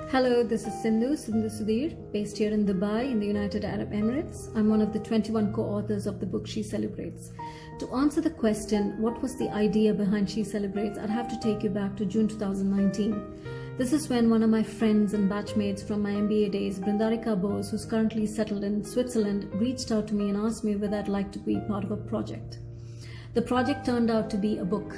Hello, this is Sindhu Sudheer, based here in Dubai in the United Arab Emirates. I'm one of the 21 co-authors of the book She Celebrates. To answer the question, what was the idea behind She Celebrates, I'd have to take you back to June 2019. This is when one of my friends and batchmates from my MBA days, Brindarika Bose, who's currently settled in Switzerland, reached out to me and asked me whether I'd like to be part of a project. The project turned out to be a book,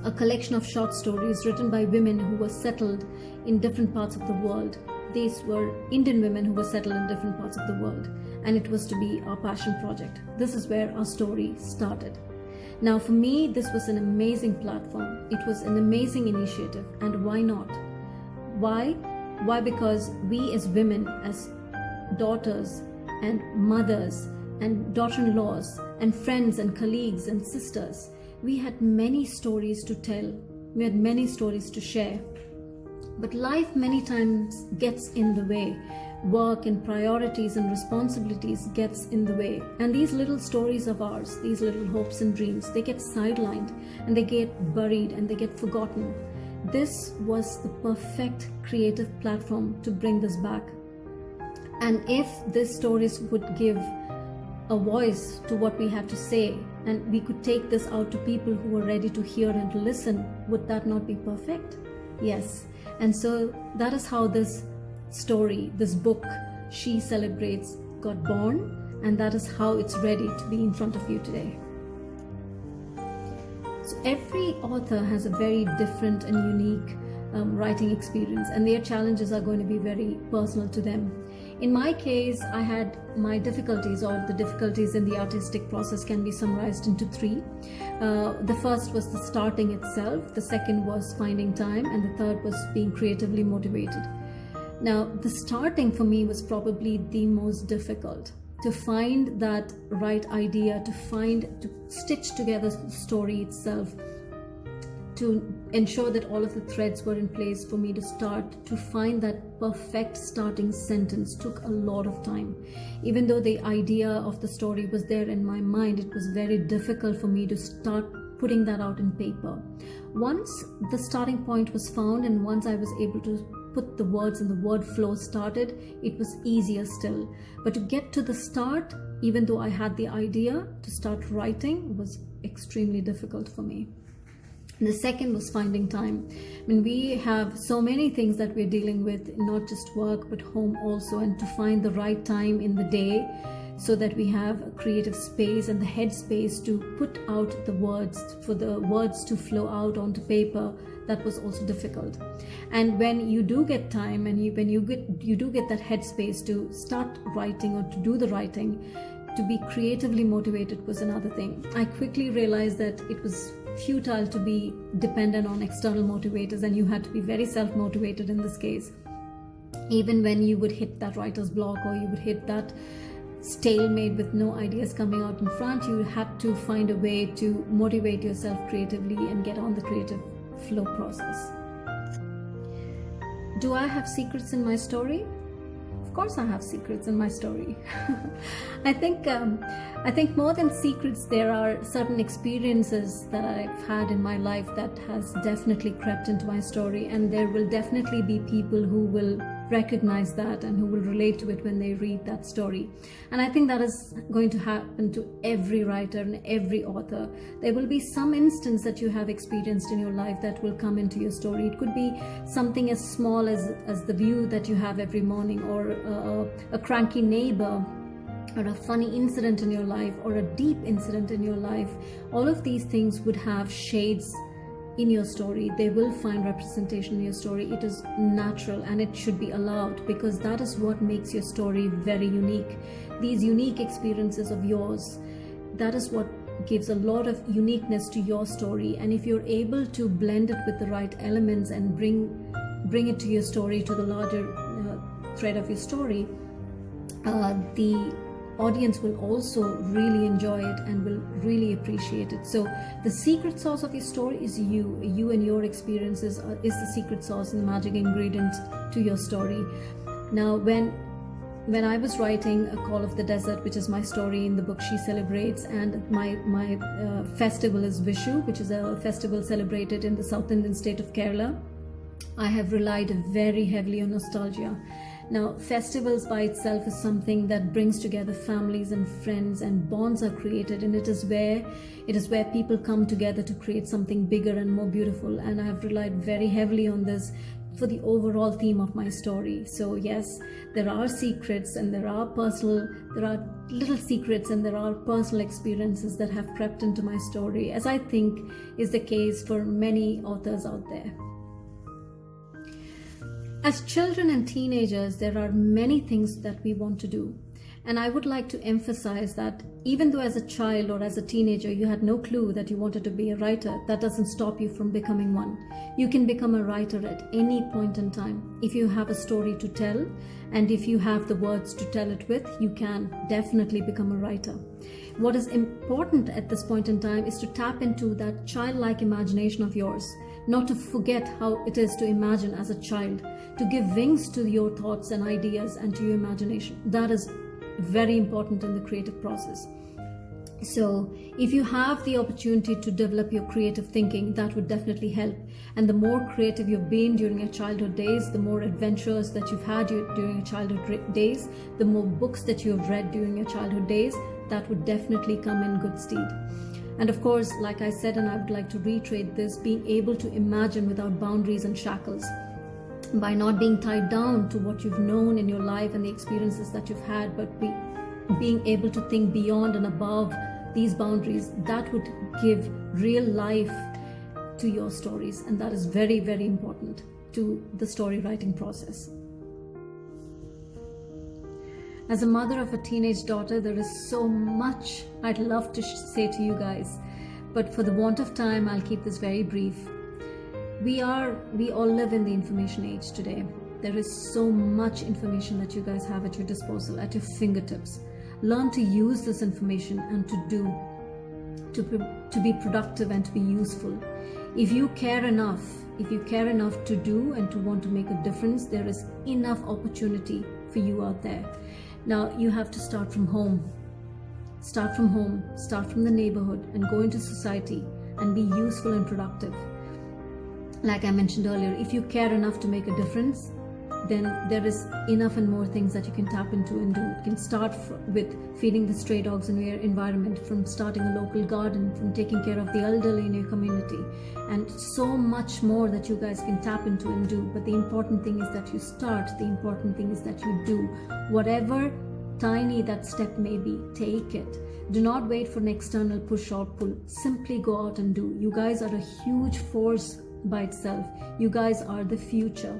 a collection of short stories written by women who were settled in different parts of the world. These were Indian women who were settled in different parts of the world, and it was to be our passion project. This is where our story started. Now, for me, this was an amazing platform. It was an amazing initiative, and why not? Why? Why? Because we as women, as daughters and mothers and daughter-in-laws and friends and colleagues and sisters, we had many stories to tell. We had many stories to share. But life many times gets in the way. Work and priorities and responsibilities gets in the way. And these little stories of ours, these little hopes and dreams, they get sidelined and they get buried and they get forgotten. This was the perfect creative platform to bring this back. And if these stories would give a voice to what we have to say, and we could take this out to people who are ready to hear and to listen, would that not be perfect? Yes. And so that is how this story, this book, She Celebrates, got born, and that is how it's ready to be in front of you today. So every author has a very different and unique writing experience, and their challenges are going to be very personal to them. In my case, I had my difficulties, or the difficulties in the artistic process can be summarized into three. The first was the starting itself, the second was finding time, and the third was being creatively motivated. Now, the starting for me was probably the most difficult. To find that right idea, to stitch together the story itself, to ensure that all of the threads were in place for me to start, to find that perfect starting sentence took a lot of time. Even though the idea of the story was there in my mind, it was very difficult for me to start putting that out in paper. Once the starting point was found, and once I was able to put the words and the word flow started, it was easier still. But to get to the start, even though I had the idea to start writing, was extremely difficult for me. The second was finding time. I mean, we have so many things that we're dealing with, not just work, but home also, and to find the right time in the day so that we have a creative space and the head space to put out the words, for the words to flow out onto paper, that was also difficult. And when you do get time and when you do get that head space to start writing or to do the writing, to be creatively motivated was another thing. I quickly realized that it was futile to be dependent on external motivators, and you had to be very self-motivated in this case. Even when you would hit that writer's block, or you would hit that stalemate with no ideas coming out in front, you had to find a way to motivate yourself creatively and get on the creative flow process. Do I have secrets in my story? Of course I have secrets in my story. I think more than secrets, there are certain experiences that I've had in my life that has definitely crept into my story, and there will definitely be people who will recognize that and who will relate to it when they read that story. And I think that is going to happen to every writer and every author. There will be some instance that you have experienced in your life that will come into your story. It could be something as small as the view that you have every morning, or a cranky neighbor, or a funny incident in your life, or a deep incident in your life. All of these things would have shades in your story. They will find representation in your story. It is natural, and it should be allowed, because that is what makes your story very unique. These unique experiences of yours, that is what gives a lot of uniqueness to your story. And if you're able to blend it with the right elements and bring it to your story, to the larger thread of your story, the audience will also really enjoy it and will really appreciate it. So the secret sauce of your story is you and your experiences is the secret sauce and the magic ingredient to your story. Now, when I was writing A Call of the Desert, which is my story in the book She Celebrates, and my festival is Vishu, which is a festival celebrated in the South Indian state of Kerala, I have relied very heavily on nostalgia. Now, festivals by itself is something that brings together families and friends, and bonds are created, and it is where people come together to create something bigger and more beautiful. And I have relied very heavily on this for the overall theme of my story. So yes, there are secrets, and there are little secrets, and there are personal experiences that have crept into my story, as I think is the case for many authors out there. As children and teenagers, there are many things that we want to do. And I would like to emphasize that even though as a child or as a teenager you had no clue that you wanted to be a writer, that doesn't stop you from becoming one. You can become a writer at any point in time. If you have a story to tell, and if you have the words to tell it with, you can definitely become a writer. What is important at this point in time is to tap into that childlike imagination of yours, not to forget how it is to imagine as a child, to give wings to your thoughts and ideas and to your imagination. That is very important in the creative process. So if you have the opportunity to develop your creative thinking, that would definitely help. And the more creative you've been during your childhood days, the more adventures that you've had during your childhood days, the more books that you have read during your childhood days, that would definitely come in good stead. And of course, like I said, and I would like to reiterate this, being able to imagine without boundaries and shackles, by not being tied down to what you've known in your life and the experiences that you've had, but being able to think beyond and above these boundaries, that would give real life to your stories. And that is very, very important to the story writing process. As a mother of a teenage daughter, there is so much I'd love to say to you guys, but for the want of time, I'll keep this very brief. We all live in the information age today. There is so much information that you guys have at your disposal, at your fingertips. Learn to use this information and to be productive and to be useful. If you care enough to do and to want to make a difference, there is enough opportunity for you out there. Now you have to start from home. Start from the neighborhood, and go into society and be useful and productive. Like I mentioned earlier, if you care enough to make a difference, then there is enough and more things that you can tap into and do. You can start with feeding the stray dogs in your environment, from starting a local garden, from taking care of the elderly in your community, and so much more that you guys can tap into and do. But the important thing is that you start. The important thing is that you do. Whatever tiny that step may be, take it. Do not wait for an external push or pull. Simply go out and do. You guys are a huge force by itself. You guys are the future.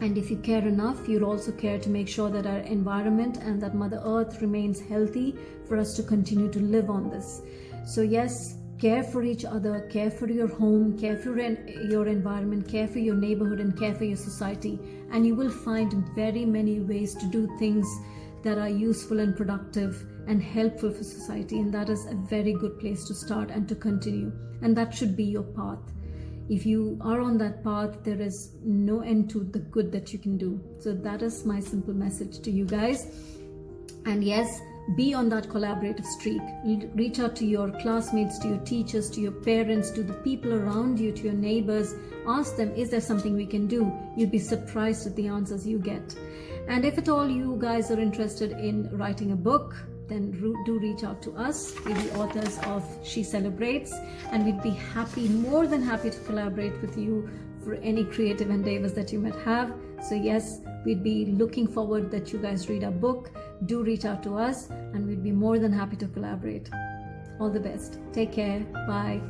And if you care enough, you'll also care to make sure that our environment and that Mother Earth remains healthy for us to continue to live on this. So yes, care for each other, care for your home, care for your environment, care for your neighborhood, and care for your society. And you will find very many ways to do things that are useful and productive and helpful for society. And that is a very good place to start and to continue. And that should be your path. If you are on that path, there is no end to the good that you can do. So that is my simple message to you guys. And yes, be on that collaborative streak. Reach out to your classmates, to your teachers, to your parents, to the people around you, to your neighbors. Ask them, is there something we can do? You'll be surprised at the answers you get. And if at all you guys are interested in writing a book, then do reach out to us. We're the authors of She Celebrates, and we'd be more than happy to collaborate with you for any creative endeavors that you might have. So yes, we'd be looking forward that you guys read our book. Do reach out to us, and we'd be more than happy to collaborate. All the best. Take care. Bye.